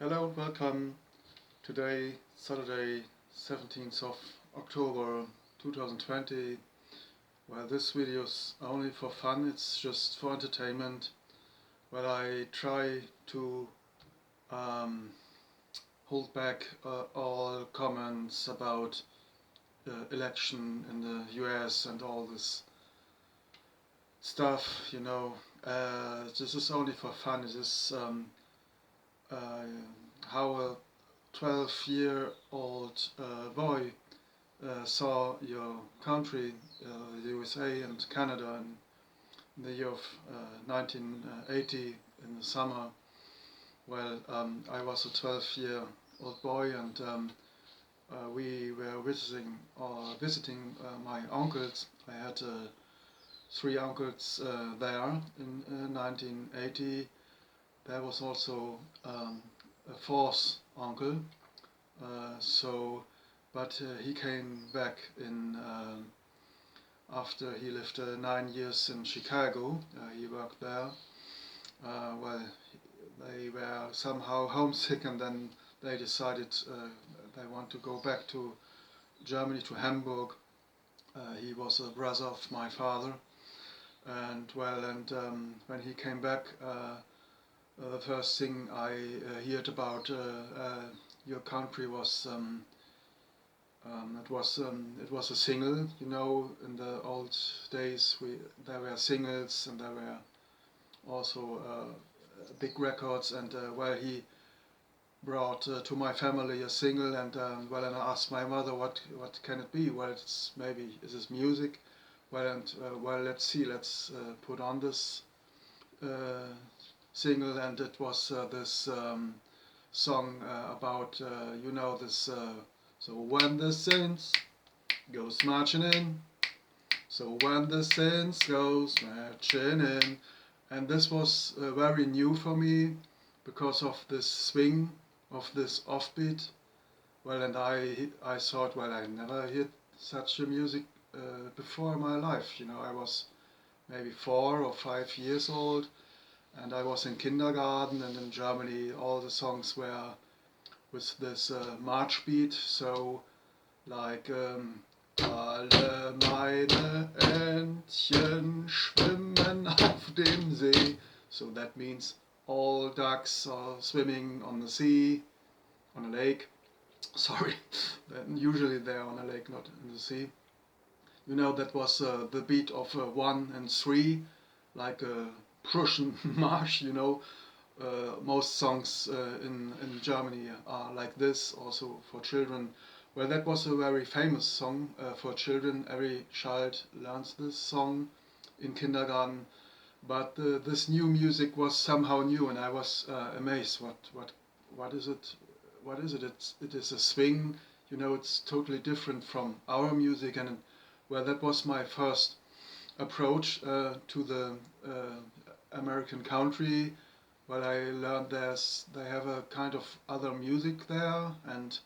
Hello, welcome. Today, Saturday, 17th of October 2020. Well, this video is only for fun, it's just for entertainment. Well, I try to um, hold back all comments about election in the US and all this stuff. This is only for fun. This is uh, how a 12-year-old boy saw your country, the USA and Canada, in the year of 1980 in the summer. Well, I was a 12-year-old boy, and we were visiting my uncles. I had three uncles there in 1980. There was also a fourth uncle. But he came back in after he lived 9 years in Chicago. He worked there. Well, they were somehow homesick, and then they decided they want to go back to Germany, to Hamburg. He was a brother of my father, and when he came back, the first thing I heard about your country was it was a single. In the old days there were singles, and there were also big records, and he brought to my family a single, and and I asked my mother, what can it be? Well, it's maybe, is this music? Let's see, let's put on this single, and it was this song about this. So when the saints goes marching in, so when the saints goes marching in, and this was very new for me because of this swing, of this offbeat. Well, and I thought, well, I never heard such a music before in my life. I was maybe 4 or 5 years old, and I was in kindergarten, and in Germany all the songs were with this march beat, so like alle meine Entchen schwimmen auf dem See. So that means all ducks are swimming on the sea, on a lake. Sorry, usually they're on a lake, not in the sea. That was the beat of 1 and 3, like a Prussian march. Most songs in Germany are like this, also for children. Well, that was a very famous song for children. Every child learns this song in kindergarten. But this new music was somehow new, and I was amazed. What is it? What is it? It is a swing. It's totally different from our music, and well, that was my first approach to the American country. Well, I learned they have a kind of other music there, and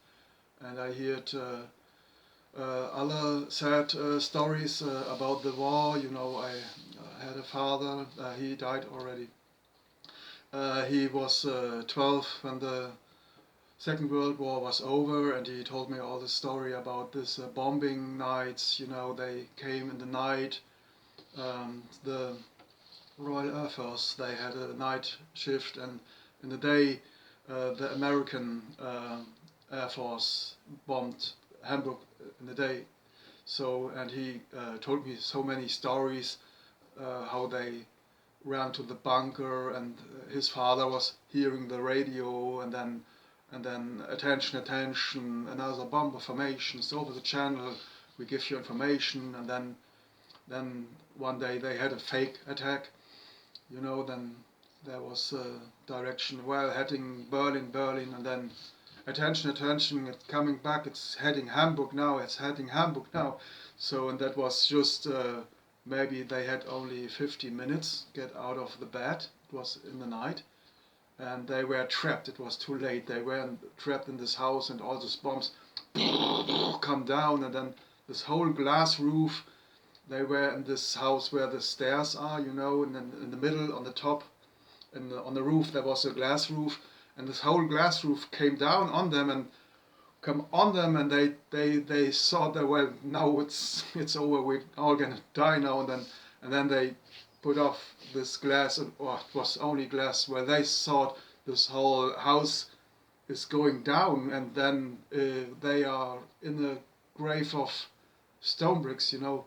I heard other sad stories about the war. I had a father, he died already. He was 12 when the Second World War was over, and he told me all the story about this bombing nights. They came in the night. The Royal Air Force, they had a night shift, and in the day the American Air Force bombed Hamburg in the day. So, and he told me so many stories how they ran to the bunker, and his father was hearing the radio, and then attention, attention, another bomber formations over the channel, we give you information. And then one day they had a fake attack. Then there was direction, well, heading Berlin, and then attention, attention, it's coming back, it's heading Hamburg now, it's heading Hamburg now. So, and that was just, maybe they had only 50 minutes get out of the bed. It was in the night, and they were trapped. It was too late. They were trapped in this house, and all these bombs come down, and then this whole glass roof. They were in this house where the stairs are, and then in the middle, on the top, and on the roof there was a glass roof, and this whole glass roof came down on them and come on them, and they thought that, well, now it's over, we're all gonna die now, and then they put off this glass, or it was only glass, where they thought this whole house is going down, and then they are in a grave of stone bricks, you know.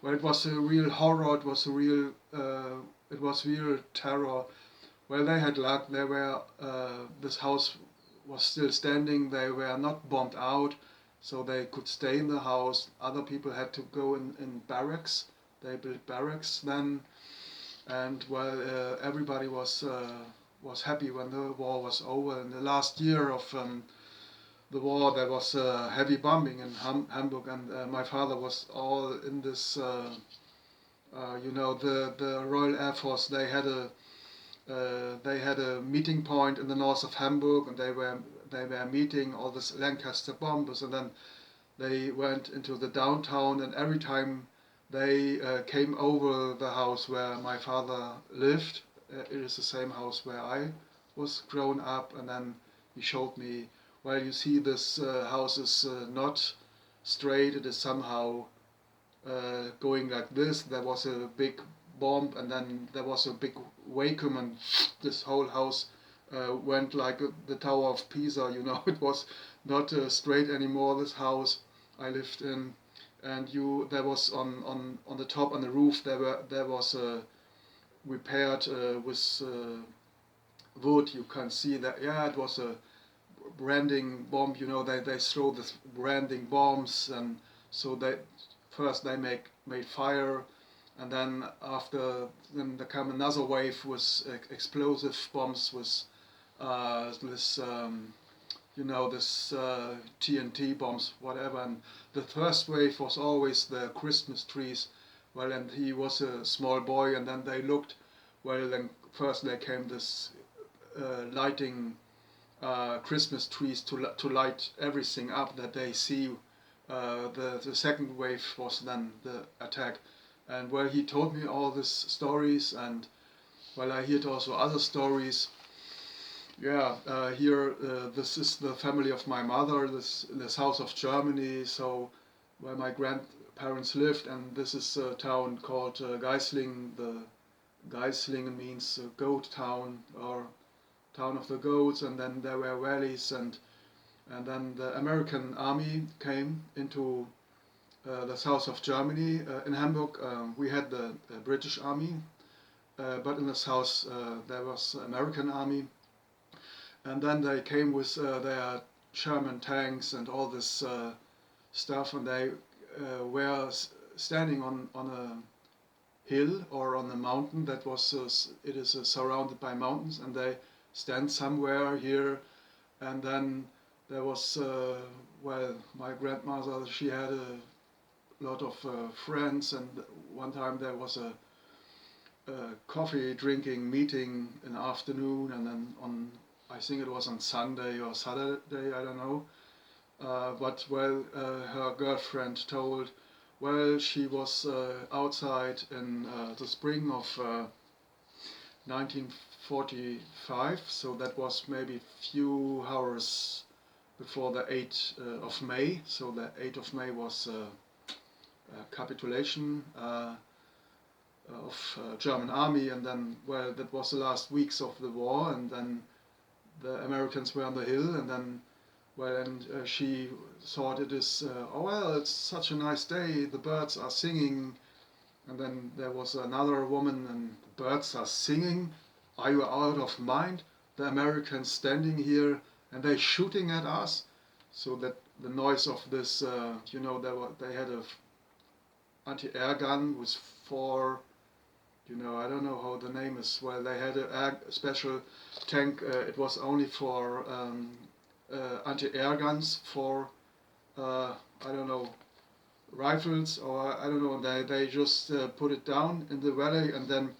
Well, it was a real horror. It was real terror. Well, they had luck. They were this house was still standing. They were not bombed out, so they could stay in the house. Other people had to go in barracks. They built barracks then, and well, everybody was happy when the war was over. In the last year of the war, there was heavy bombing in Hamburg, and my father was all in this. You know, the Royal Air Force. They had a meeting point in the north of Hamburg, and they were meeting all these Lancaster bombers, and then they went into the downtown, and every time they came over the house where my father lived. It is the same house where I was grown up, and then he showed me, well, you see, this house is not straight, it is somehow going like this. There was a big bomb, and then there was a big vacuum, and this whole house went like the Tower of Pisa, you know. It was not straight anymore, this house I lived in. And there was on the top, on the roof, there was repaired with wood. You can see that, yeah, it was a branding bomb, you know. They throw this branding bombs, and so first they made fire, and then there came another wave with explosive bombs with this you know, this TNT bombs, whatever. And the first wave was always the Christmas trees. Well, and he was a small boy, and then they looked, well, then first there came this lighting Christmas trees to light everything up that they see. The second wave was then the attack. And well, he told me all these stories, and well, I heard also other stories. Yeah, here this is the family of my mother, this in the south of Germany, so where my grandparents lived, and this is a town called Geisling. The Geisling means goat town, or town of the goats, and then there were valleys, and then the American army came into the south of Germany. In Hamburg we had the British army, but in the south there was American army. And then they came with their Sherman tanks and all this stuff, and they were standing on a hill or on a mountain that was it is surrounded by mountains, and they stand somewhere here. And then there was well, my grandmother, she had a lot of friends, and one time there was a coffee drinking meeting in the afternoon, and then I think it was on Sunday or Saturday, I don't know. But well, her girlfriend told, well, she was outside in the spring of 1945, so that was maybe few hours before the 8th of May. So the 8th of May was capitulation of German army, and then, well, that was the last weeks of the war, and then the Americans were on the hill, and then, well, and she thought it is, oh well, it's such a nice day, the birds are singing, and then there was another woman, and the birds are singing, are you out of mind? The Americans standing here, and they shooting at us, so that the noise of this, you know, they had a anti-air gun with 4, you know, I don't know how the name is. Well, they had a special tank. It was only for anti-air guns, for I don't know, rifles, or I don't know. They just put it down in the valley, and then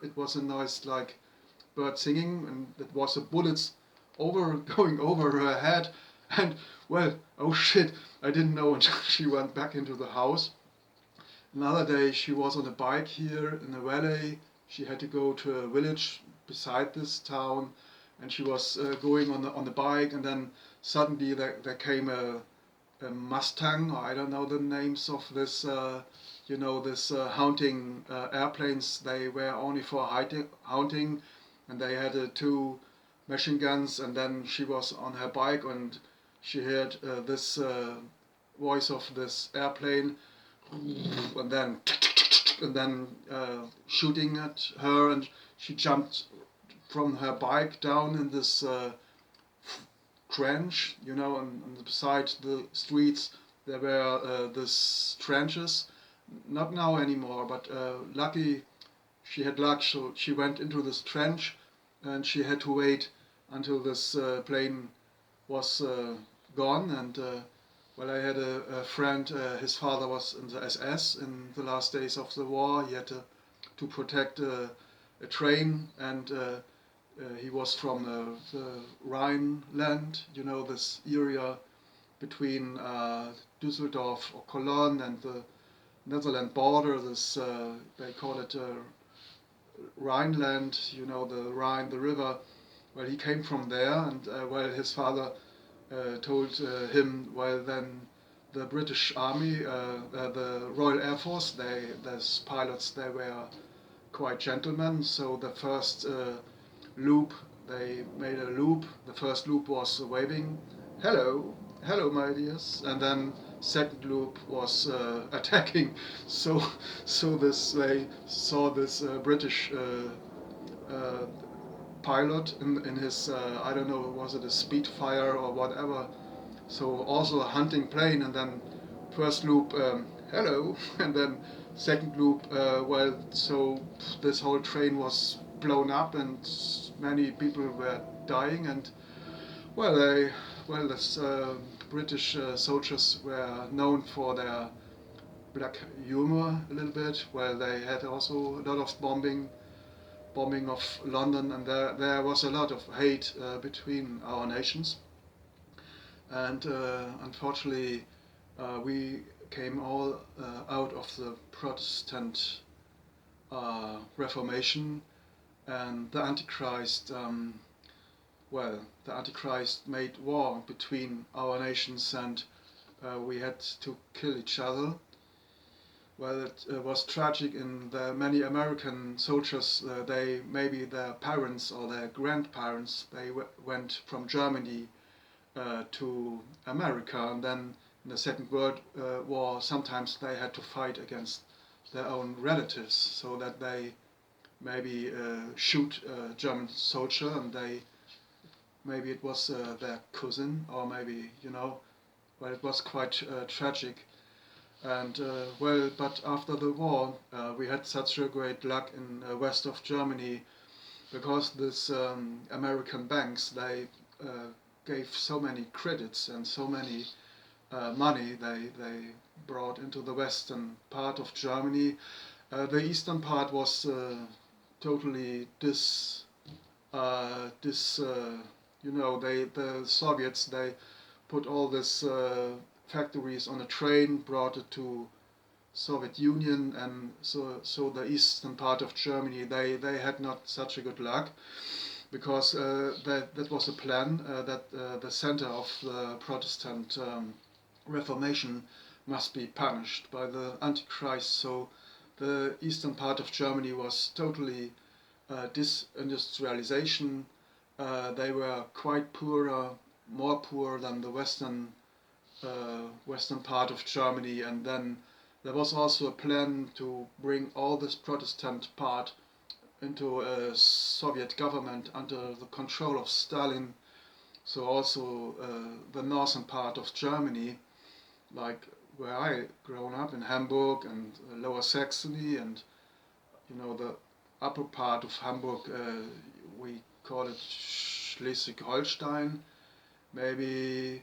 it was a noise like bird singing, and it was the bullets going over her head. And well, oh shit! I didn't know until she went back into the house. Another day she was on a bike here in the valley. She had to go to a village beside this town, and she was going on the bike, and then suddenly there came a Mustang, or I don't know the names of this, this hunting airplanes. They were only for hunting, and they had two machine guns, and then she was on her bike, and she heard this voice of this airplane, and then shooting at her, and she jumped from her bike down in this trench, and beside the streets there were these trenches. Not now anymore, but lucky she had luck, so she went into this trench, and she had to wait until this plane was gone. And well, I had a friend, his father was in the SS in the last days of the war. He had to protect a train, and he was from the Rhineland, this area between Düsseldorf or Cologne and the Netherlands border. This they call it Rhineland, the Rhine, the river. Well, he came from there, and well, his father told him, well, then the British Army, the Royal Air Force, those pilots, they were quite gentlemen. So the first loop, they made a loop. The first loop was waving, hello, hello, my dears, and then second loop was attacking. So this they saw this British pilot in his I don't know, was it a Spitfire or whatever. So also a hunting plane, and then first loop, hello, and then second loop, well, so this whole train was blown up, and many people were dying, and this British soldiers were known for their black humor a little bit. Well, they had also a lot of bombing of London, and there was a lot of hate between our nations. And unfortunately, we came all out of the Protestant Reformation, and the Antichrist. The Antichrist made war between our nations, and we had to kill each other. Well, it was tragic. In the many American soldiers, they maybe their parents or their grandparents, they went from Germany to America, and then in the Second World War, sometimes they had to fight against their own relatives, so that they maybe shoot a German soldier, and maybe it was their cousin, or maybe, well, it was quite tragic. And but after the war, we had such a great luck in west of Germany, because this American banks, they gave so many credits and so many money they brought into the western part of Germany. The eastern part was totally the Soviets, they put all these factories on a train, brought it to Soviet Union, and so the eastern part of Germany, they had not such a good luck, because that was a plan that the center of the Protestant Reformation must be punished by the Antichrist. So the eastern part of Germany was totally disindustrialization. They were quite poorer, more poor than the western part of Germany, and then there was also a plan to bring all this Protestant part into a Soviet government under the control of Stalin. So also the northern part of Germany, like where I grown up in Hamburg and Lower Saxony, and the upper part of Hamburg, we call it Schleswig-Holstein, maybe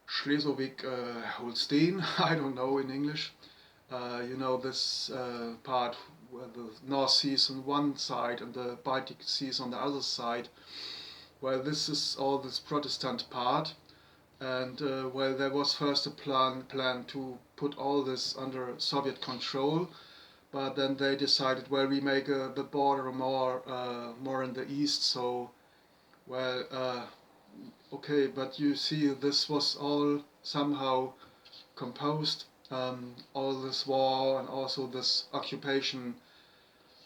Schleswig-Holstein, I don't know in English. This part where the North Sea is on one side and the Baltic Sea is on the other side. Well, this is all this Protestant part, and there was first a plan to put all this under Soviet control, but then they decided, well, we make the border more in the east, so Well, okay, but you see, this was all somehow composed, all this war and also this occupation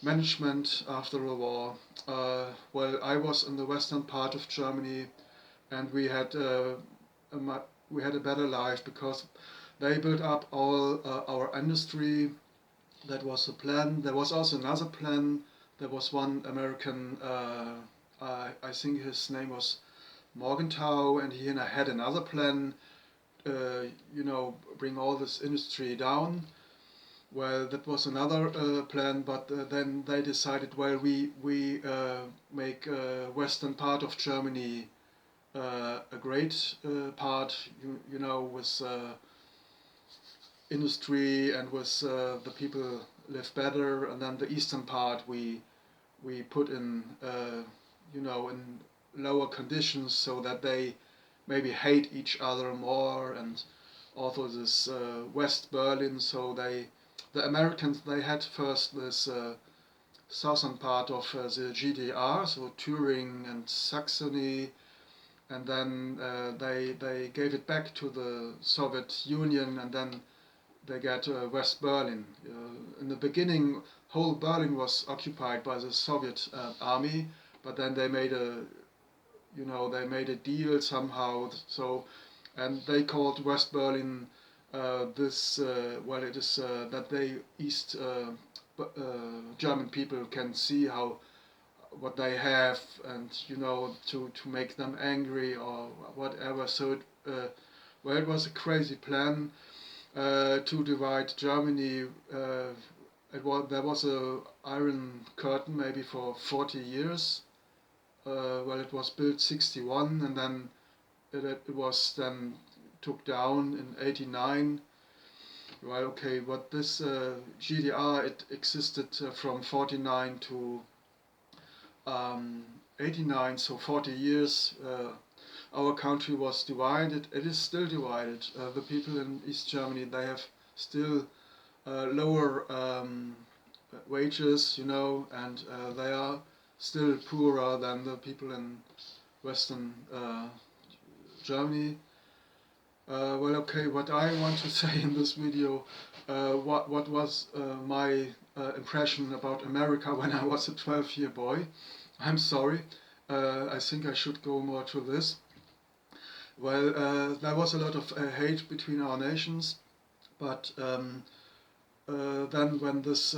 management after the war. Well, I was in the western part of Germany, and we had a better life because they built up all our industry. That was the plan. There was also another plan. There was one American, I think his name was Morgenthau, and he had another plan, bring all this industry down. Well, that was another plan, but then they decided, well, we make western part of Germany a great part, with industry and with the people live better, and then the eastern part we put in in lower conditions so that they maybe hate each other more, and also this West Berlin. So the Americans, they had first this southern part of the GDR, so Turing and Saxony, and then they gave it back to the Soviet Union, and then they got West Berlin. In the beginning, whole Berlin was occupied by the Soviet army, but then they made a deal somehow. So, and they called West Berlin it is that they East German people can see what they have, and to make them angry or whatever. So it was a crazy plan to divide Germany. There was a Iron Curtain maybe for 40 years. It was built 61, and then it was then took down in 89. Well, okay, but this GDR, it existed from 49 to 89, so 40 years. Our country was divided. It is still divided. The people in East Germany, they have still lower wages, and they are still poorer than the people in Western Germany. Okay, what I want to say in this video, what was my impression about America when I was a 12-year boy. I'm sorry, I think I should go more to this. Well, there was a lot of hate between our nations, but then when this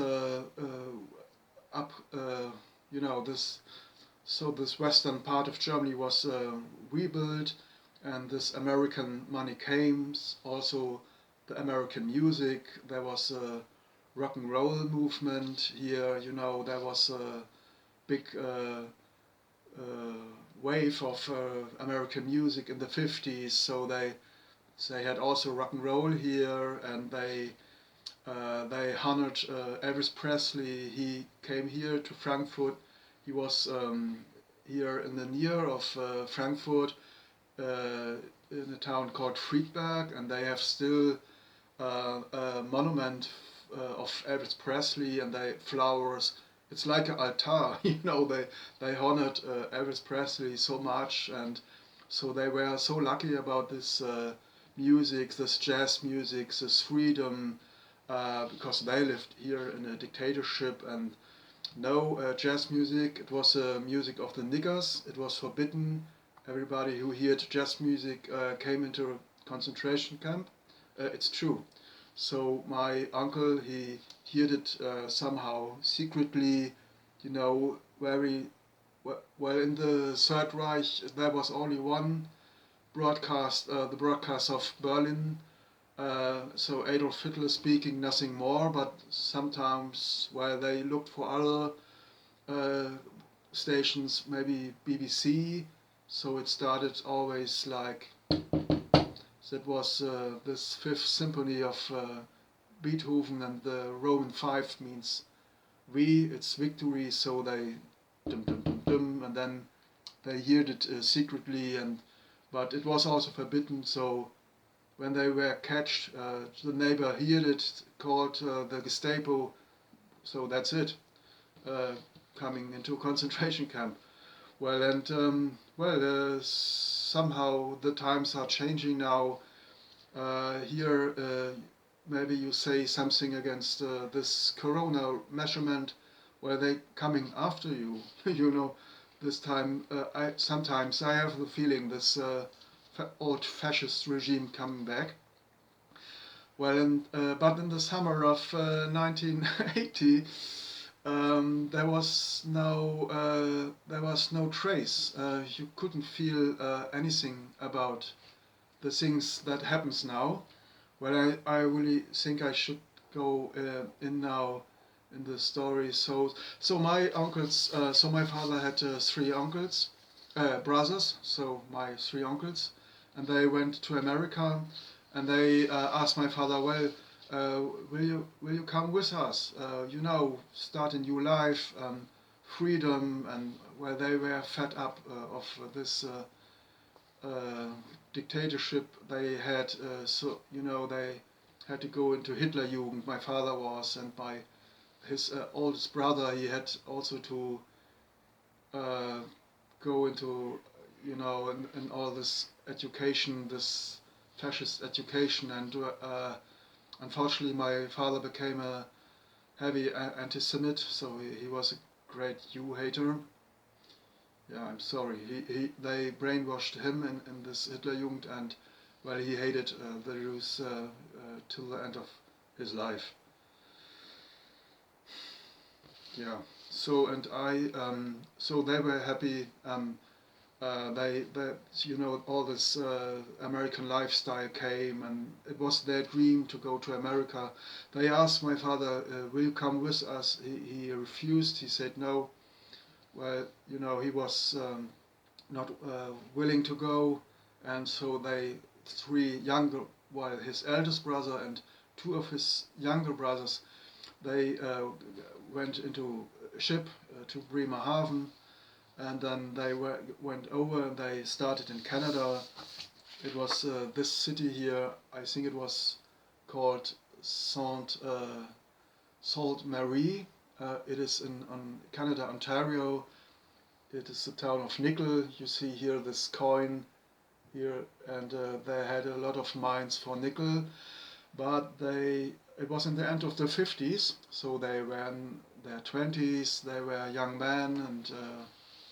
this western part of Germany was rebuilt, and this American money came, also the American music. There was a rock and roll movement here. There was a big wave of American music in the 50s. So they had also rock and roll here, and they honored Elvis Presley. He came here to Frankfurt. He was here in the near of Frankfurt, in a town called Friedberg, and they have still a monument of Elvis Presley, and they flowers. It's like an altar, they honored Elvis Presley so much, and so they were so lucky about this music, this jazz music, this freedom, because they lived here in a dictatorship, and no jazz music. It was music of the niggers. It was forbidden. Everybody who heard jazz music came into a concentration camp. It's true. So my uncle, he heard it somehow secretly, very well. In the Third Reich, there was only one broadcast, the broadcast of Berlin. So Adolf Hitler speaking, nothing more. But sometimes, they looked for other stations, maybe BBC. So it started always like, that was this Fifth Symphony of Beethoven, and the Roman 5 means it's victory, so they dum dum dum dum, and then they heard it secretly, but it was also forbidden. So when they were catched, the neighbor heard it, called the Gestapo. So that's it, coming into a concentration camp. Well, and somehow the times are changing now. Here, maybe you say something against this corona measurement, where they coming after you. You know, this time I sometimes I have the feeling this old fascist regime coming back. Well, but in the summer of 1980, there was no trace. You couldn't feel anything about the things that happens now. Well, I really think I should go in now in the story. So my uncles, so my father had three uncles, brothers. So my three uncles, and they went to America, and they asked my father, well, will you come with us? You know, start a new life, freedom, and well, they were fed up of this. Uh, Dictatorship they had, so you know they had to go into Hitlerjugend. My father was, and my his oldest brother, he had also to uh, go into, you know, in all this education, this fascist education, and unfortunately my father became a heavy anti-Semite, so he was a great Jew hater. Yeah, I'm sorry. They brainwashed him in this Hitlerjugend, and well, he hated the Jews till the end of his life. Yeah. So and so they were happy. They, you know, all this American lifestyle came, and it was their dream to go to America. They asked my father, "Will you come with us?" He refused. He said no. Well, you know, he was not willing to go, and so they three younger, well, his eldest brother and two of his younger brothers, they went into a ship to Bremerhaven, and then they went over and they started in Canada. It was this city here, I think it was called Sault Marie. It is in Canada, Ontario. It is the town of nickel. You see here this coin here, and they had a lot of mines for nickel, but it was in the end of the 50s, so they were in their 20s, they were young men and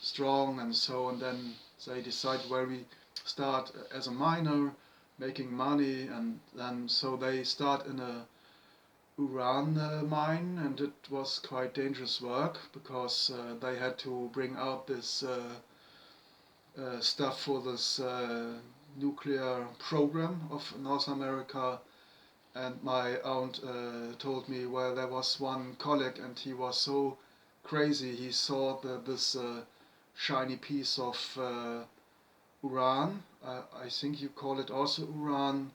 strong, and so, and then they decided, well, we start as a miner, making money, and then so they start in a uran mine, and it was quite dangerous work because they had to bring out this stuff for this nuclear program of North America. And my aunt told me, well, there was one colleague, and he was so crazy. He saw this shiny piece of uran. I think you call it also uran,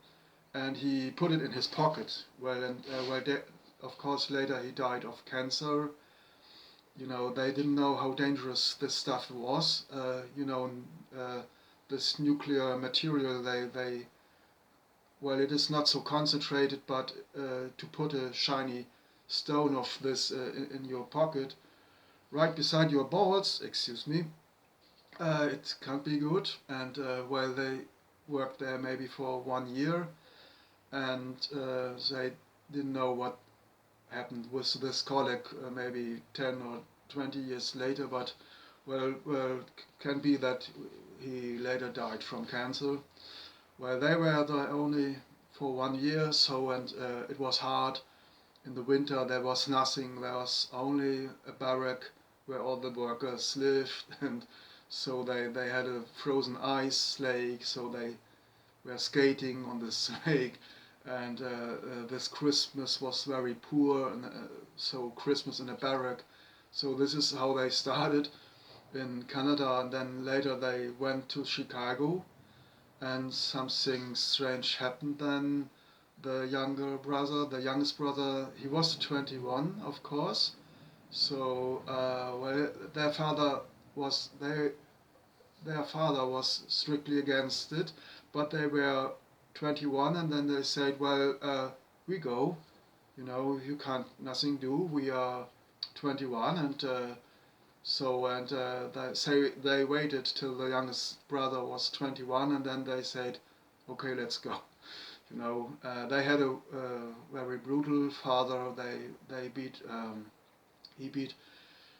and he put it in his pocket. Well, and of course later he died of cancer. You know, they didn't know how dangerous this stuff was. You know, this nuclear material, well, it is not so concentrated, but to put a shiny stone of this in your pocket, right beside your balls, excuse me, it can't be good. And well, they worked there maybe for 1 year, and they didn't know what happened with this colleague maybe 10 or 20 years later, but well, can be that he later died from cancer. Well, they were there only for 1 year, so, and it was hard. In the winter there was nothing, there was only a barrack where all the workers lived, and so they had a frozen ice lake, so they were skating on this lake, and this Christmas was very poor, and so Christmas in a barrack. So this is how they started in Canada, and then later they went to Chicago, and something strange happened then. The youngest brother, he was 21, of course. So well, their father was strictly against it, but they were 21, and then they said, well, we go, you know, you can't nothing do, we are 21, and So and they waited till the youngest brother was 21, and then they said, "Okay, let's go." They had a very brutal father. They beat he beat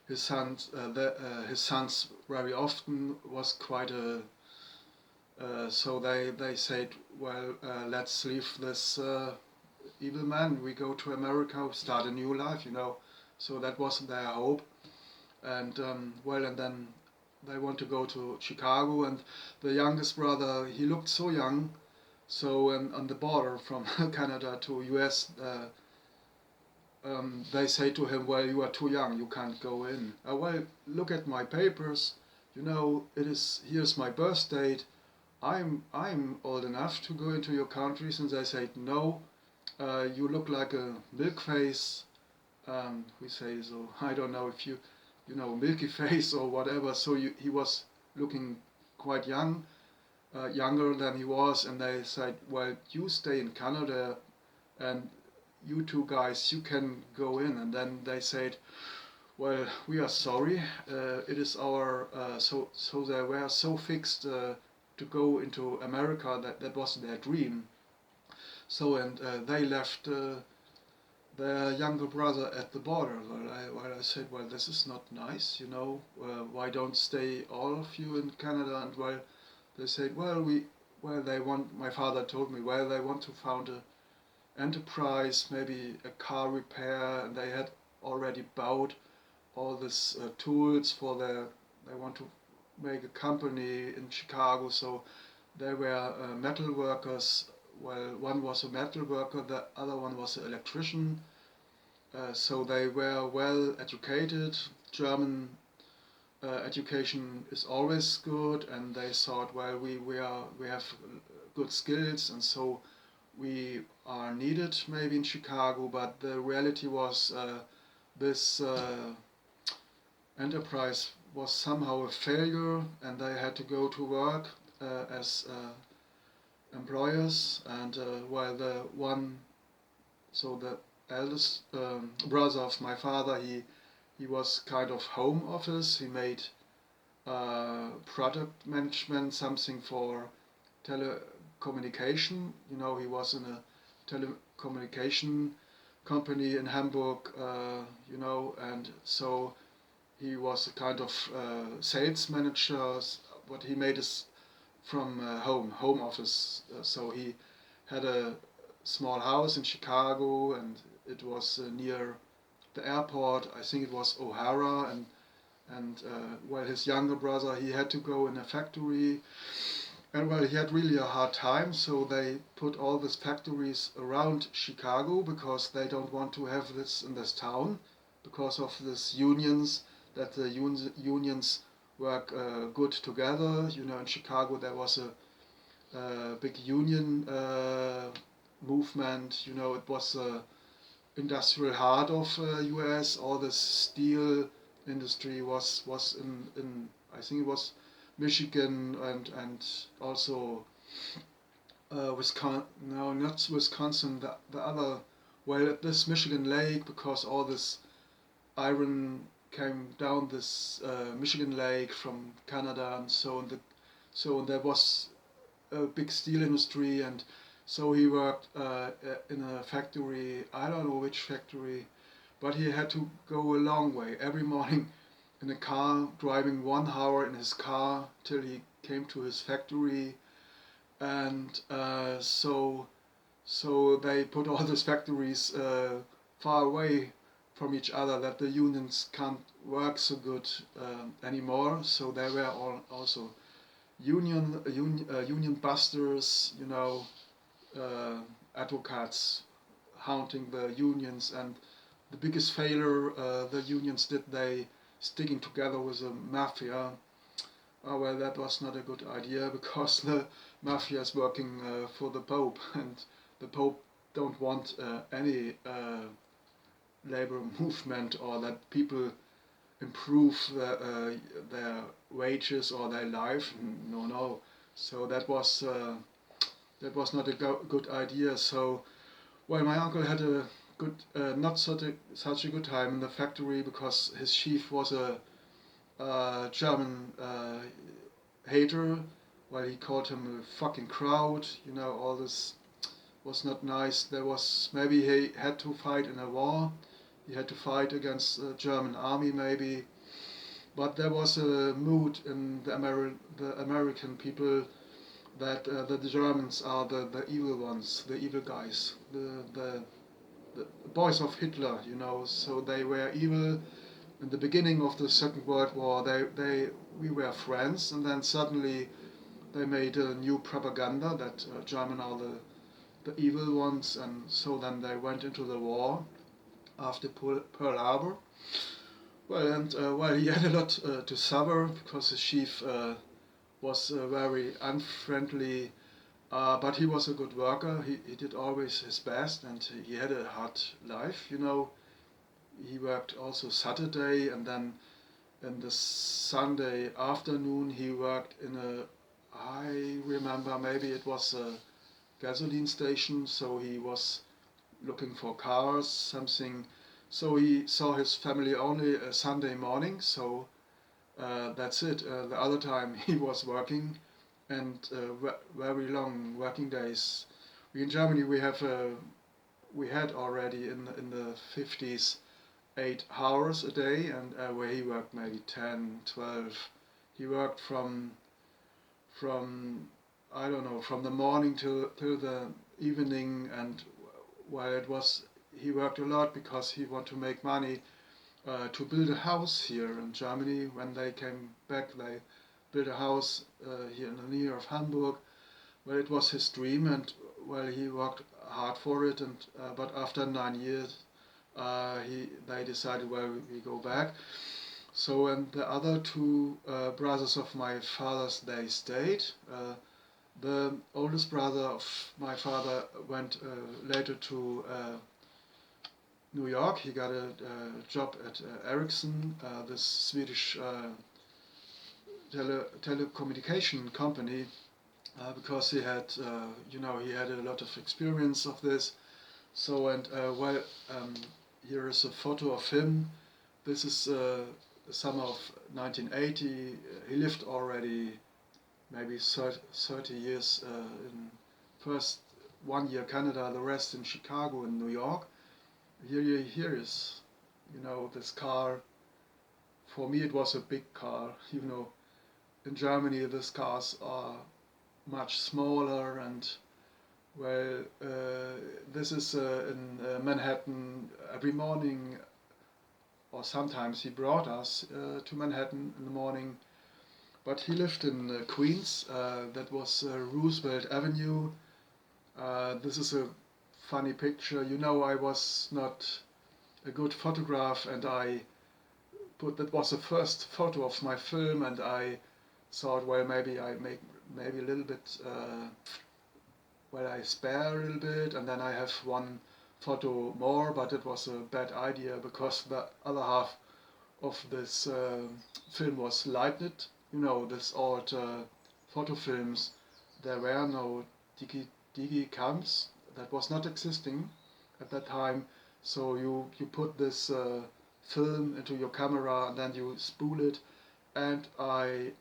his sons very often. Was quite a so they said, well, let's leave this evil man. We go to America, start a new life. So that was their hope. And and then they want to go to Chicago. And the youngest brother, he looked so young. So on the border from Canada to US, they say to him, well, you are too young, you can't go in. Well, look at my papers. Here's my birth date. I'm old enough to go into your countries. And they said, no, you look like a milk face. We say so. I don't know if milky face or whatever. So he was looking quite young, younger than he was. And they said, well, you stay in Canada, and you two guys, you can go in. And then they said, well, we are sorry. It is our so they were so fixed to go into America that was their dream. So and they left their younger brother at the border. Well, I said, well, this is not nice. Why don't stay all of you in Canada? And well, they said, they want. My father told me, well, they want to found a enterprise, maybe a car repair, and they had already bought all these tools for they want to make a company in Chicago. So they were metal workers. Well, one was a metal worker, the other one was an electrician. So they were well educated. German education is always good, and they thought, well, we have good skills, and so we are needed maybe in Chicago. But the reality was this enterprise was somehow a failure, and they had to go to work as employers. And while the eldest brother of my father, he was kind of home office. He made product management, something for telecommunication. He was in a telecommunication company in Hamburg. And so he was a kind of sales manager. What he made is from home office. So he had a small house in Chicago, and it was near the airport. I think it was O'Hara, and while his younger brother, he had to go in a factory, and well, he had really a hard time. So they put all these factories around Chicago because they don't want to have this in this town because of these unions, that the unions work good together. In Chicago there was a big union movement. It was the industrial heart of US. All the steel industry was in I think it was Michigan, and also Wisconsin. No, not Wisconsin. The other, well, at this Michigan Lake, because all this iron came down this Michigan Lake from Canada, and so there was a big steel industry. And so he worked in a factory. I don't know which factory, but he had to go a long way every morning in a car, driving 1 hour in his car till he came to his factory. And so they put all these factories far away from each other, that the unions can't work so good anymore. So they were also union busters, advocates haunting the unions. And the biggest failure the unions did, they sticking together with the mafia. Well, that was not a good idea, because the mafia is working for the Pope, and the Pope don't want any labor movement, or that people improve their wages or their life. No. So that was not a good idea. So, well, my uncle had a good, not such a good time in the factory, because his chief was a German hater. Well, he called him a fucking crowd. You know, all this was not nice. There was maybe he had to fight in a war. He had to fight against the German army maybe. But there was a mood in the American people that the Germans are the evil ones, the evil guys, the boys of Hitler, you know. So they were evil. In the beginning of the Second World War, we were friends, and then suddenly they made a new propaganda that German are the evil ones, and so then they went into the war after Pearl Harbor. Well, and well, he had a lot to suffer because his chief was very unfriendly, but he was a good worker. He did always his best, and he had a hard life. You know, he worked also Saturday, and then in the Sunday afternoon he worked in a. I remember maybe it was a gasoline station, so he was looking for cars, something. So he saw his family only a Sunday morning, so that's it. The other time he was working, and very long working days. We in Germany we had already in the 50s 8 hours a day, and where he worked maybe 10, 12. He worked from I don't know, from the morning till the evening, and while it was he worked a lot because he wanted to make money to build a house here in Germany. When they came back, they built a house here in the near of Hamburg. Well, it was his dream, and well, he worked hard for it. And but after 9 years, they decided, well, we go back. So, and the other two brothers of my father's, they stayed. The oldest brother of my father went later to New York. He got a job at Ericsson, this Swedish telecommunication company, because he had, you know, he had a lot of experience of this. So, and well, here is a photo of him. This is summer of 1980. He lived already maybe 30 years in first 1 year Canada, the rest in Chicago and New York. Here is, you know, this car. For me, it was a big car. You know, in Germany, these cars are much smaller, and well, this is in Manhattan every morning, or sometimes he brought us to Manhattan in the morning. But he lived in Queens. That was Roosevelt Avenue. This is a funny picture. You know, I was not a good photograph, and that was the first photo of my film, and I thought, well, maybe I make maybe a little bit, well, I spare a little bit, and then I have one photo more, but it was a bad idea because the other half of this film was lighted. You know, this old photo films, there were no digi cams. That was not existing at that time. So you put this film into your camera, and then you spool it. And I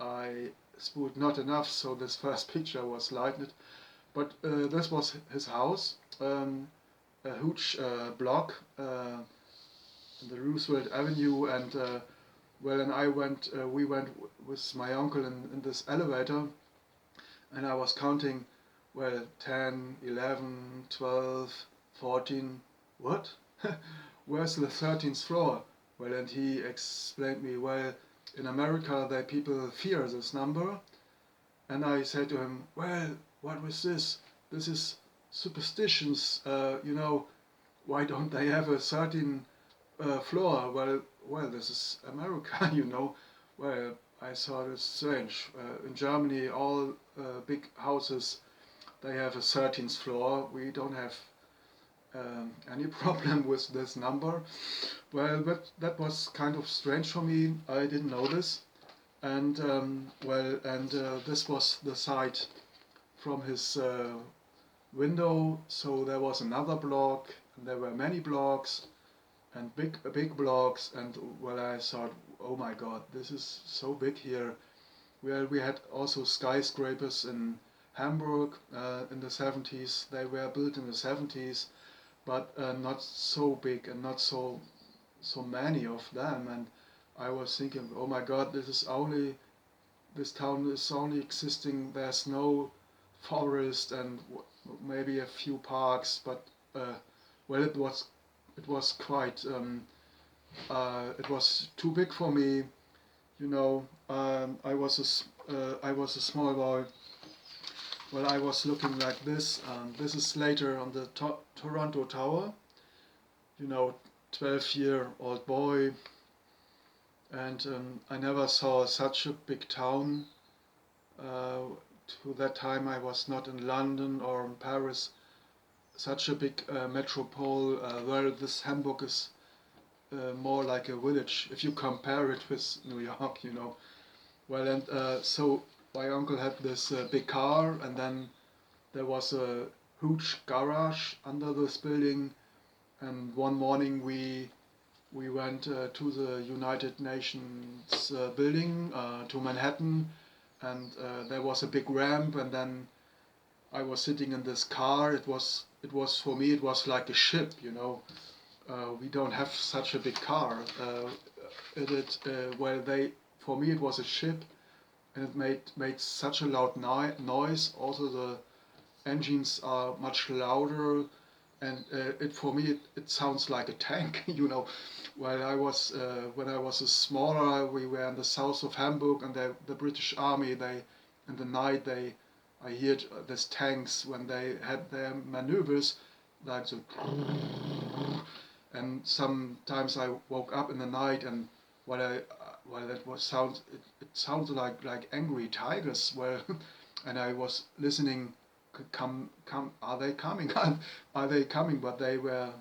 spooled not enough, so this first picture was lighted. But this was his house, a huge block, the Roosevelt Avenue, and well, and we went with my uncle in this elevator, and I was counting, well, 10, 11, 12, 14, what? Where's the 13th floor? Well, and he explained me, well, in America, people fear this number, and I said to him, well, what was this? This is superstitions, you know, why don't they have a 13th floor? Well, this is America, you know. Well, I thought it's strange. In Germany, all big houses, they have a 13th floor. We don't have any problem with this number. Well, but that was kind of strange for me. I didn't know this. And well, and this was the side from his window. So there was another block, and there were many blocks, and big blocks. And well, I thought, oh my God, this is so big here. We had also skyscrapers in Hamburg in the 70s. They were built in the 70s, but not so big and not so many of them. And I was thinking, oh my God, this town is only existing. There's no forest and maybe a few parks, but well, it was quite it was too big for me. You know, I was a small boy. Well, I was looking like this. This is later on the Toronto Tower. You know, 12-year-old boy, and I never saw such a big town. Uh, to that time, I was not in London or in Paris. Such a big metropole. Well, this Hamburg is more like a village if you compare it with New York. You know. Well, and so my uncle had this big car, and then there was a huge garage under this building. And one morning we went to the United Nations building to Manhattan, and there was a big ramp, and then I was sitting in this car. It was for me, it was like a ship, you know. We don't have such a big car. Well, for me it was a ship, and it made such a loud noise. Also the engines are much louder, and it for me it sounds like a tank, you know. When I was a smaller, we were in the south of Hamburg, and the British Army, they in the night I heard these tanks when they had their maneuvers, like so, and sometimes I woke up in the night, and what I well it was sound it sounded like angry tigers. Well, and I was listening. Come, are they coming? Are they coming? But they were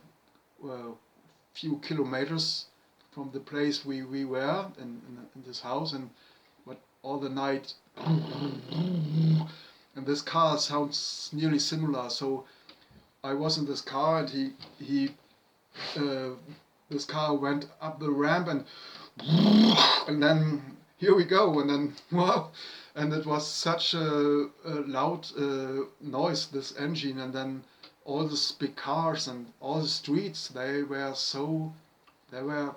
few kilometers from the place we were in this house, and but all the night, and this car sounds nearly similar. So I was in this car, and he uh, this car went up the ramp, and then here we go, and then wow, and it was such a loud noise, this engine, and then all these big cars and all the streets, they were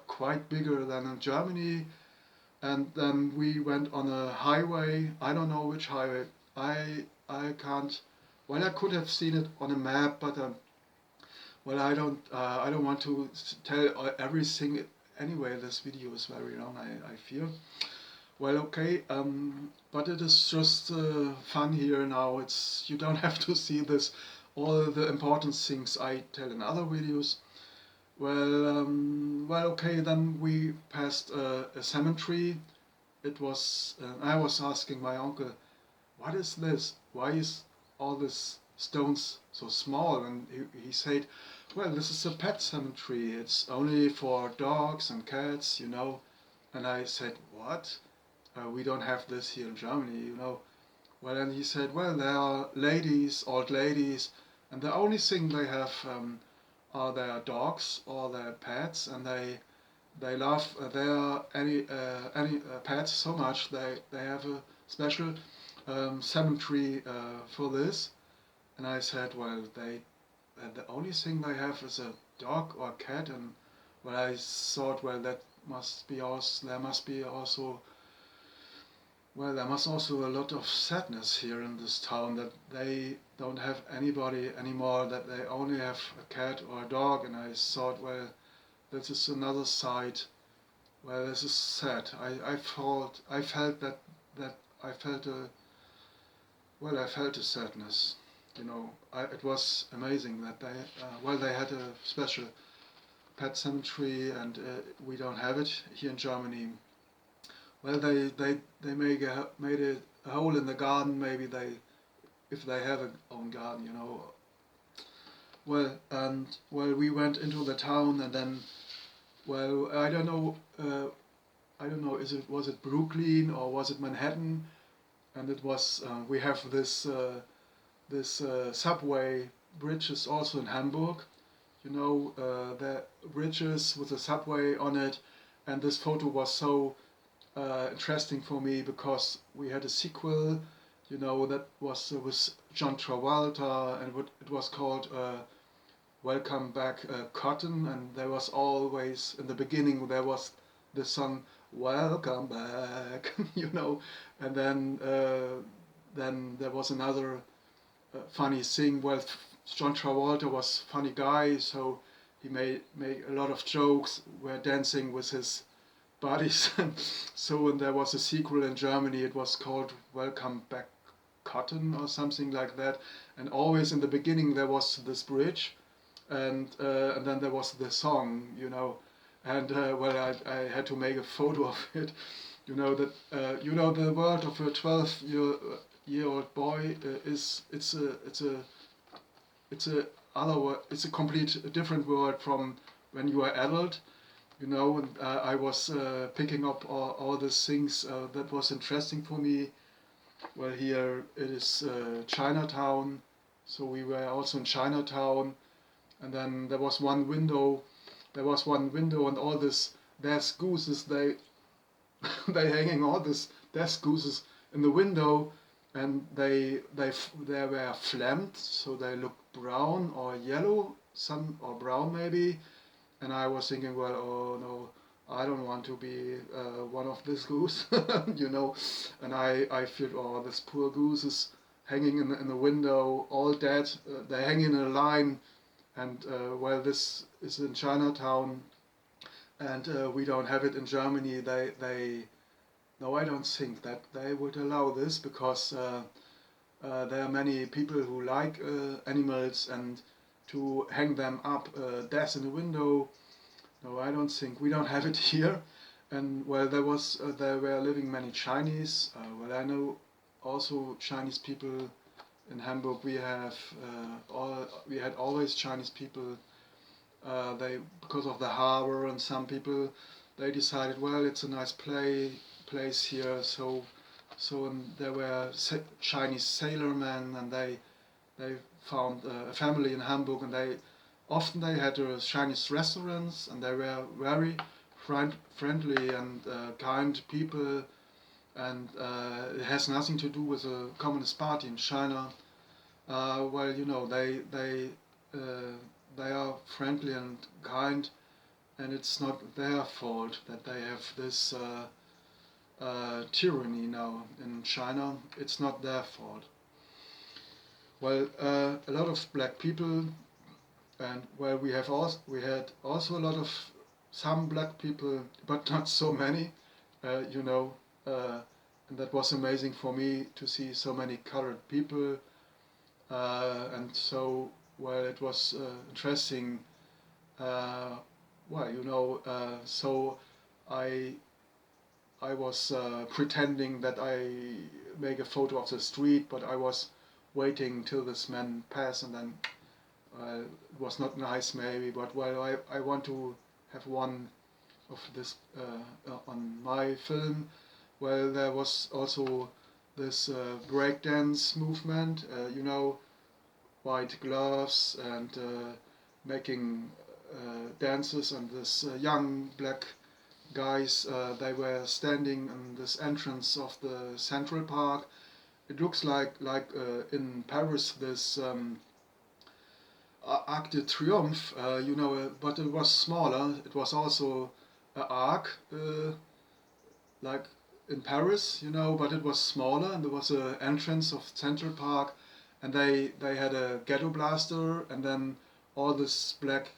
quite bigger than in Germany. And then we went on a highway. I don't know which highway. I can't. Well, I could have seen it on a map, but well, I don't want to tell everything. Anyway, this video is very long, I fear. Well, okay, but it is just fun here now. You don't have to see this, all the important things I tell in other videos. Well, okay, then we passed a cemetery. I was asking my uncle, what is this? Why is all these stones so small? And he said, well, this is a pet cemetery. It's only for dogs and cats, you know. And I said, what? We don't have this here in Germany, you know. Well, and he said, well, there are ladies, old ladies, and the only thing they have are their dogs or their pets, and they love their any pets so much they have a special cemetery for this. And I said, well, the only thing they have is a dog or cat, and well, I thought, well, that must be also there must be also well, there must also a lot of sadness here in this town, that they don't have anybody anymore, that they only have a cat or a dog. And I thought, well, this is another side. Well, this is sad. I felt that I felt I felt a sadness. You know, it was amazing that they had a special pet cemetery, and we don't have it here in Germany. Well, they made a hole in the garden. Maybe if they have a own garden, you know. Well, we went into the town, and then, well, I don't know. Was it Brooklyn or was it Manhattan? And it was we have this subway bridges also in Hamburg. You know, the bridges with a subway on it, and this photo was so interesting for me because we had a sequel, that was with John Travolta, and it was called Welcome Back Cotton, and there was always, in the beginning, there was the song Welcome Back, and then there was another funny thing. Well, John Travolta was a funny guy, so he made a lot of jokes, were dancing with his buddies. So and there was a sequel in Germany, it was called Welcome Back Cotton or something like that, and always in the beginning there was this bridge, and then there was the song, and well, I had to make a photo of it. That the world of a 12-year-old boy it's a complete different world from when you are adult. And I was picking up all these things that was interesting for me. Well, here it is Chinatown, so we were also in Chinatown, and then there was one window, and all this desk gooses, they hanging all this desk gooses in the window, and they were flamed, so they look brown or yellow, or brown maybe, and I was thinking, well, oh no, I don't want to be one of these goose, and I feel, oh, this poor goose is hanging in the window, all dead, they hang in a line, and well, this is in Chinatown, and we don't have it in Germany. No, I don't think that they would allow this, because there are many people who like animals, and to hang them up death in the window. No, I don't think, we don't have it here. And well, there were living many Chinese. Well, I know also Chinese people in Hamburg. We had always Chinese people. Because of the harbor, and some people, they decided, well, it's a nice place here. And there were Chinese sailormen, and they found a family in Hamburg, and they had Chinese restaurants, and they were very friendly and kind people, and it has nothing to do with the Communist Party in China. Well, they are friendly and kind, and it's not their fault that they have this tyranny now in China. It's not their fault. Well, a lot of black people, and well, we had also a lot of some black people, but not so many, and that was amazing for me to see so many colored people, and so, well, it was interesting. So I was pretending that I make a photo of the street, but I was waiting till this man passed, and then it was not nice maybe, but well, I want to have one of this on my film. Well, there was also this breakdance movement, white gloves, and making dances, and this young black guys, they were standing in this entrance of the Central Park. It looks like in Paris, this Arc de Triomphe, but it was smaller. It was also an arc, like in Paris, but it was smaller, and there was an entrance of Central Park, and they had a ghetto blaster, and then all these black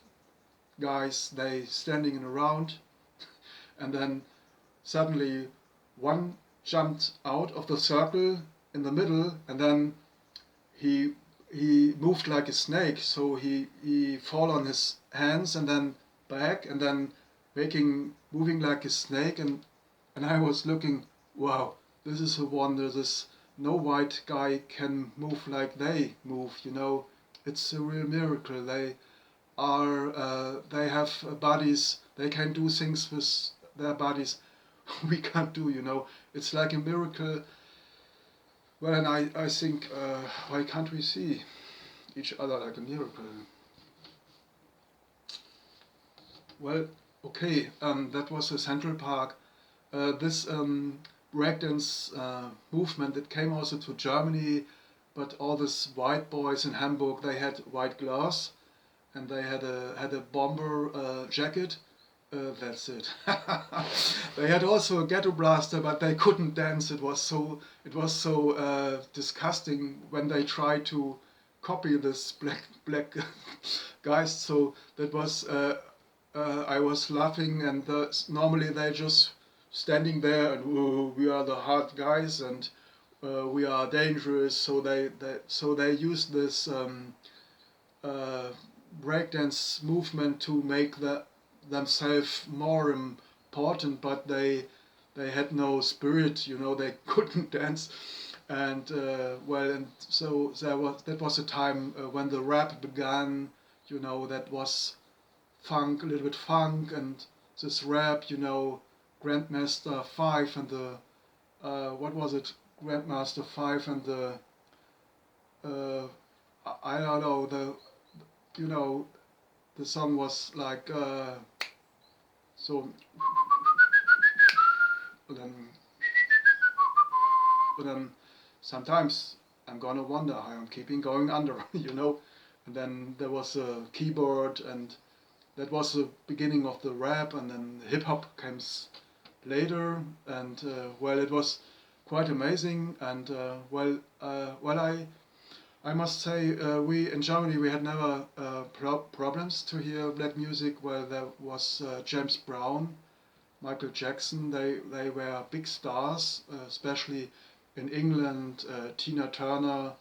guys, they standing in a round, and then suddenly one jumped out of the circle in the middle, and then he moved like a snake, so he fall on his hands and then back, and then moving like a snake, and I was looking, wow, this is a wonder. This no white guy can move like they move. It's a real miracle. They have bodies. They can do things with their bodies we can't do. It's like a miracle. Well, and I think, why can't we see each other like a miracle? Well, Okay, that was a Central Park. This breakdance movement, it came also to Germany, but all these white boys in Hamburg, they had white gloves and they had a bomber jacket. That's it. They had also a ghetto blaster, but they couldn't dance. It was so disgusting when they tried to copy this black guys. So that was I was laughing, and normally they just standing there and "Ooh, we are the hard guys and we are dangerous." So they used this uh, breakdance movement to make themselves more important, but they had no spirit, they couldn't dance. And and so that was a time when the rap began, that was funk, a little bit funk, and this rap, Grandmaster 5 and the, what was it, Grandmaster 5 and the, uh, I don't know, you know, the song was like, so, and then sometimes I'm gonna wonder how I'm keeping going under, and then there was a keyboard, and that was the beginning of the rap, and then hip hop comes later, and it was quite amazing, and I must say we in Germany we had never problems to hear black music. Well, there was James Brown, Michael Jackson. They were big stars, especially in England. Tina Turner.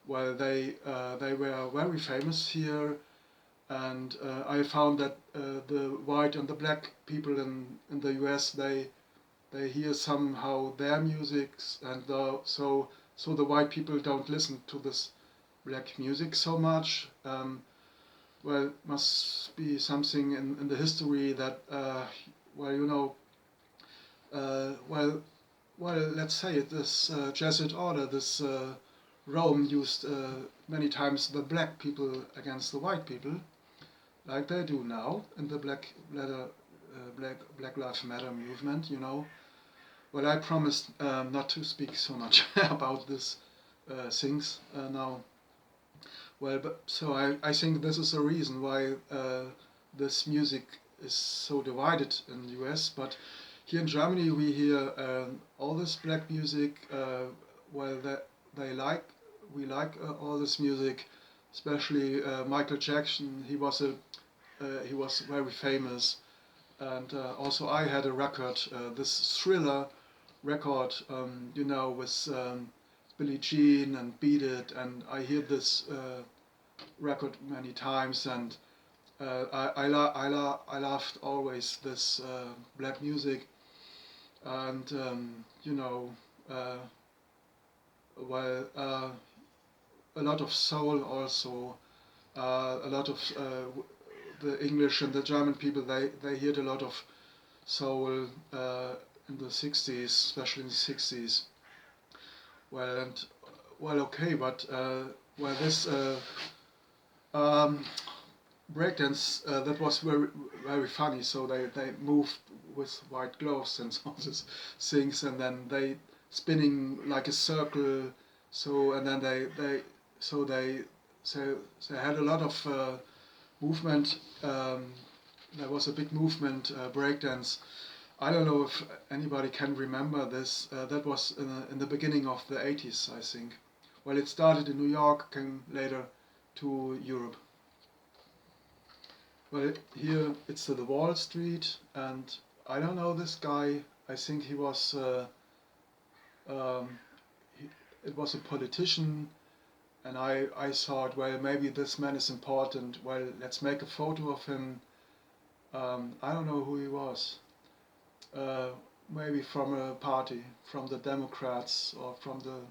Well, they were very famous here, and I found that the white and the black people in the US they hear somehow their musics, and so the white people don't listen to this black music so much. Must be something in the history that well you know uh, well let's say it, this Jesuit order, this Rome used many times the black people against the white people, like they do now in the Black Lives Matter movement. Well, I promised not to speak so much about this things now. Well, but so I think this is the reason why this music is so divided in the US. But here in Germany, we hear all this black music. Well, they like we like all this music, especially Michael Jackson. He was very famous, and also I had a record, this Thriller record, with Billie Jean and Beat It, and I hear this record many times, and I loved always this black music, and uh, well, a lot of soul also, a lot of the English and the German people, they heard a lot of soul in the 60s, especially in the 60s. Well, and okay, but this um, breakdance, that was very very funny. So they moved with white gloves and all these things, and then they spinning like a circle. So and then so they so they had a lot of movement. There was a big movement, breakdance. I don't know if anybody can remember this. That was in the beginning of the 80s, I think. Well, it started in New York, came later to Europe. Well, here it's the Wall Street, and I don't know this guy. I think he was. Um, he, it was a politician, and I thought, well, maybe this man is important. Well, let's make a photo of him. I don't know who he was. Uh, Maybe from a party, from the Democrats or from the.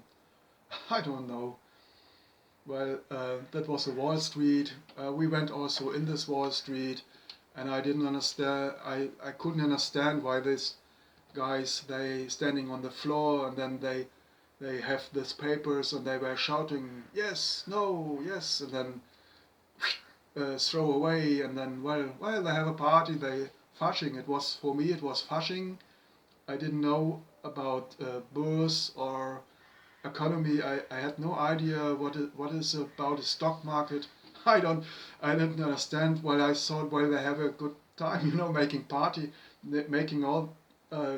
I don't know. Well, that was the Wall Street. We went also in this Wall Street, and I didn't understand. I couldn't understand why these guys they standing on the floor, and then they have these papers, and they were shouting yes, no, yes, and then throw away, and then well they have a party. Fashing. It was, for me, it was fashing. I didn't know about bourse or economy. I had no idea what is about a stock market. I don't I didn't understand. Well, I thought, well, they have a good time, making party, making all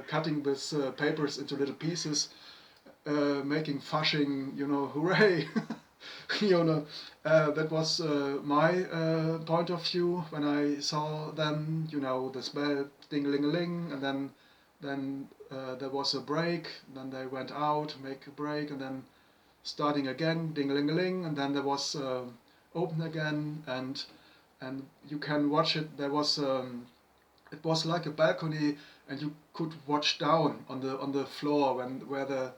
cutting this papers into little pieces, making fushing, hooray. you know that was my point of view when I saw them. The bell ding-a-ling-a-ling, and then there was a break. Then they went out, make a break, and then starting again, ding-a-ling-a-ling, and then there was open again, and you can watch it. It was like a balcony, and you could watch down on the floor where the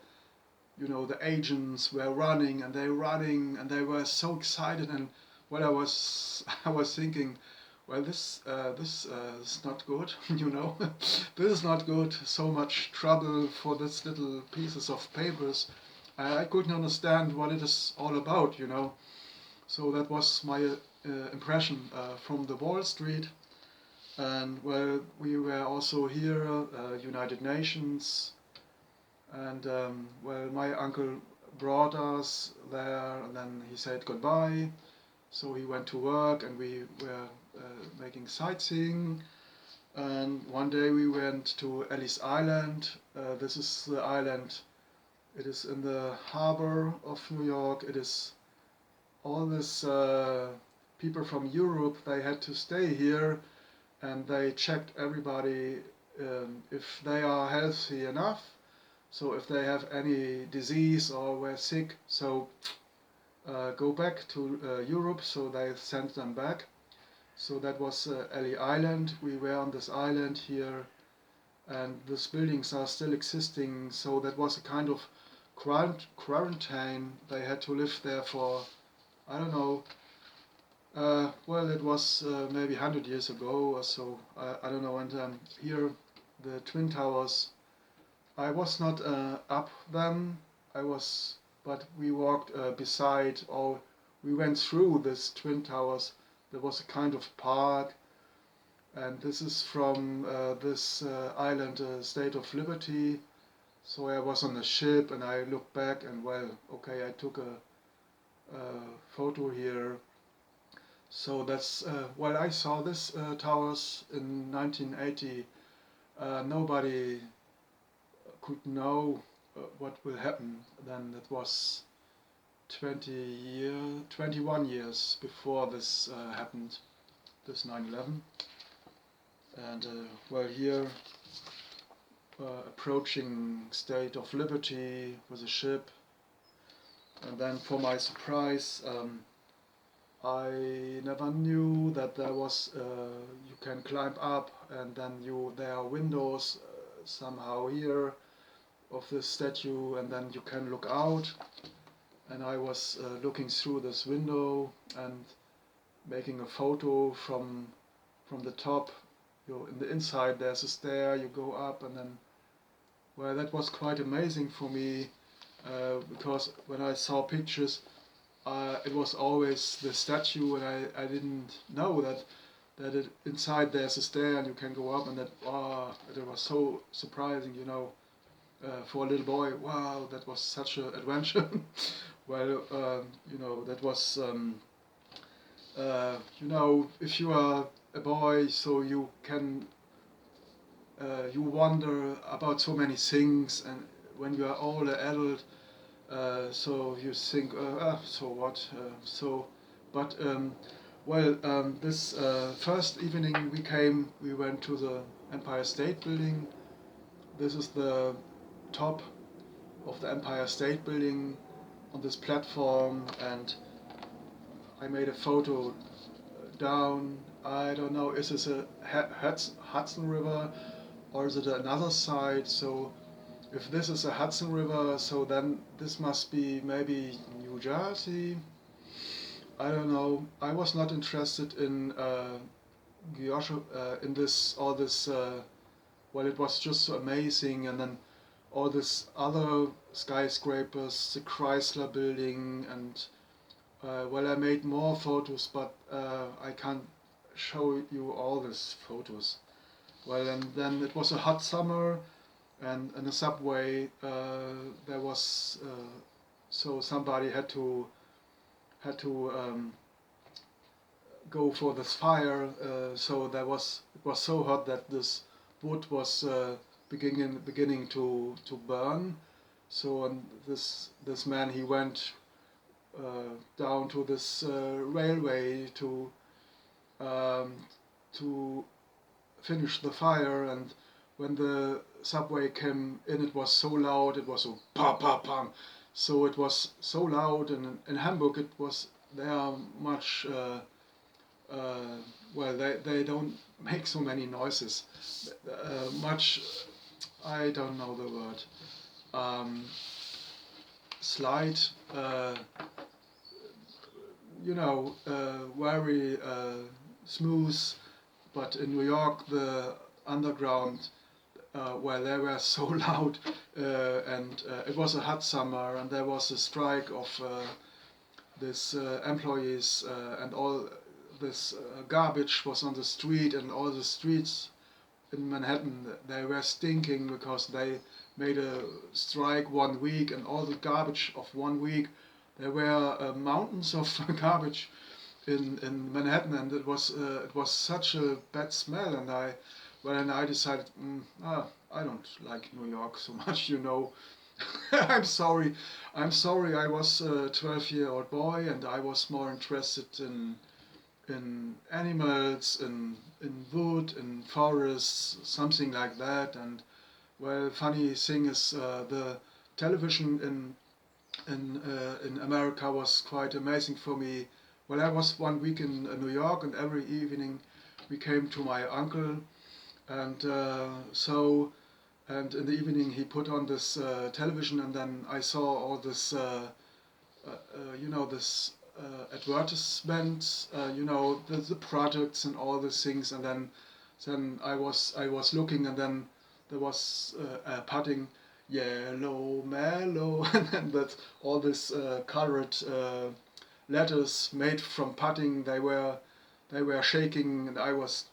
agents were running, and they were so excited. And what I was thinking, well, this is not good. This is not good. So much trouble for this little pieces of papers. I couldn't understand what it is all about. So that was my impression from the Wall Street. And well, we were also here, United Nations, and well, my uncle brought us there, and then he said goodbye. So he went to work, and we were making sightseeing. And one day we went to Ellis Island. This is the island. It is in the harbor of New York. It is all this people from Europe. They had to stay here, and they checked everybody if they are healthy enough. So if they have any disease or were sick, so go back to Europe. So they sent them back. So that was Ellie Island. We were on this island here, and these buildings are still existing. So that was a kind of quarantine. They had to live there for, I don't know. Well, it was maybe 100 years ago or so. I don't know. And here, the Twin Towers. I was not up them. But we walked beside, or we went through this Twin Towers. There was a kind of park, and this is from this island, State of Liberty. So I was on a ship, and I looked back, and well, okay, I took a photo here. So that's well, I saw this towers in 1980. Nobody could know what will happen then. It was 21 years before this happened, this 9/11. And well, here approaching State of Liberty with a ship, and then for my surprise, I never knew that there was you can climb up, and then there are windows somehow here of this statue, and then you can look out. And I was looking through this window and making a photo from the top. In the inside there's a stair, you go up, and then, well, that was quite amazing for me, because when I saw pictures, it was always the statue, and I didn't know that inside there's a stair and you can go up, and that it was so surprising. For a little boy, wow, that was such an adventure. Well, that was, if you are a boy, so you can, you wonder about so many things, and when you are older adult, so you think, so what, but, well, this first evening we went to the Empire State Building. This is the top of the Empire State Building on this platform, and I made a photo down. I don't know, is this a Hudson River or is it another side? So if this is a Hudson River, so then this must be maybe New Jersey. I don't know. I was not interested in in this all this. Well, it was just so amazing, and then all this other skyscrapers, the Chrysler Building, and well, I made more photos, but I can't show you all these photos. Well, and then it was a hot summer, and in the subway there was so somebody had to go for this fire. So it was so hot that this wood was beginning to burn. So and this man, he went down to this railway um, to finish the fire. And when the subway came in, it was so loud. It was so pam pam pam. So it was so loud. And in Hamburg, it was they are much. Well, they don't make so many noises. Much, I don't know the word. Um, Slight, very smooth. But in New York, the underground, well, they were so loud, and it was a hot summer, and there was a strike of these employees, and all this garbage was on the street, and all the streets in Manhattan, they were stinking because they made a strike 1 week, and all the garbage of 1 week, there were mountains of garbage in Manhattan, and it was such a bad smell. And I decided, I don't like New York so much, you know. I'm sorry, I was a 12-year-old boy, and I was more interested in animals, in wood, in forests, something like that. And well, funny thing is, the television in America was quite amazing for me. Well, I was 1 week in New York, and every evening we came to my uncle, and and in the evening he put on this television, and then I saw all this, this advertisements, the products and all these things. And then I was looking, and then there was putting yellow mellow, and then that all this colored letters made from putting, they were shaking, and I was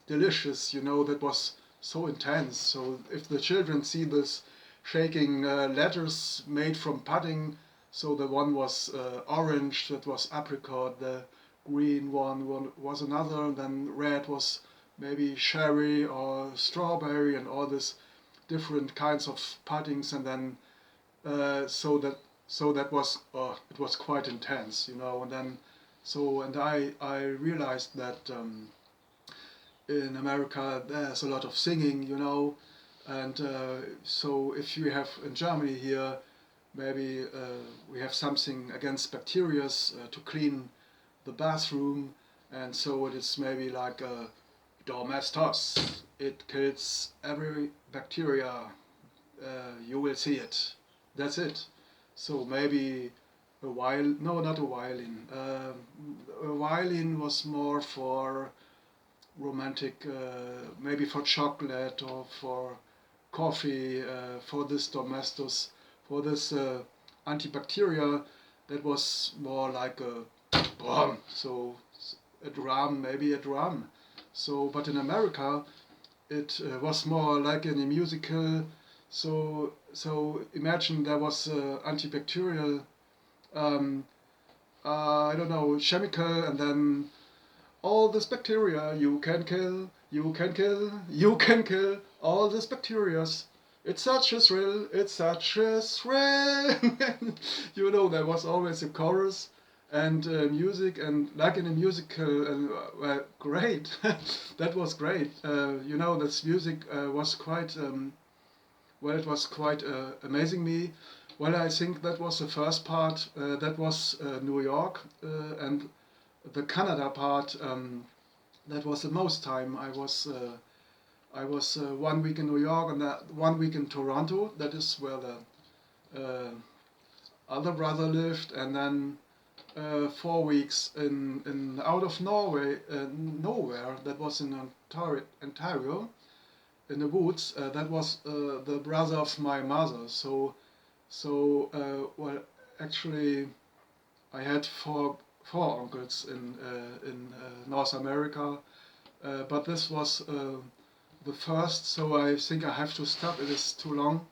delicious, that was so intense. So if the children see this shaking letters made from putting, so the one was orange, that was apricot, the green one was another, and then red was maybe cherry or strawberry, and all this different kinds of puddings. And then so that was it was quite intense, and then and I realized that in America there's a lot of singing, and so if you have in Germany here, maybe we have something against bacteria to clean the bathroom, and so it is maybe like domestos. It kills every bacteria. You will see it. That's it. So maybe a violin. No, not a violin. A violin was more for romantic, maybe for chocolate or for coffee, for this domestos, for this antibacterial. That was more like a drum. So a drum, maybe a drum. So, but in America, it was more like in a musical. So imagine there was antibacterial, I don't know, chemical, and then all this bacteria you can kill, you can kill, you can kill all this bacteria. It's such a thrill, it's such a thrill. There was always a chorus and music, and like in a musical, and well, great. That was great. This music was quite, it was quite amazing me. Well, I think that was the first part. That was New York, and the Canada part. That was the most time I was 1 week in New York, and 1 week in Toronto. That is where the other brother lived, and then 4 weeks in out of Norway, nowhere. That was in Ontario, in the woods. That was the brother of my mother. Well, actually, I had four uncles in North America, but this was the first, so I think I have to stop. It is too long.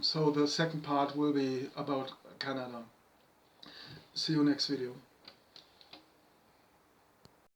So the second part will be about Canada. See you next video.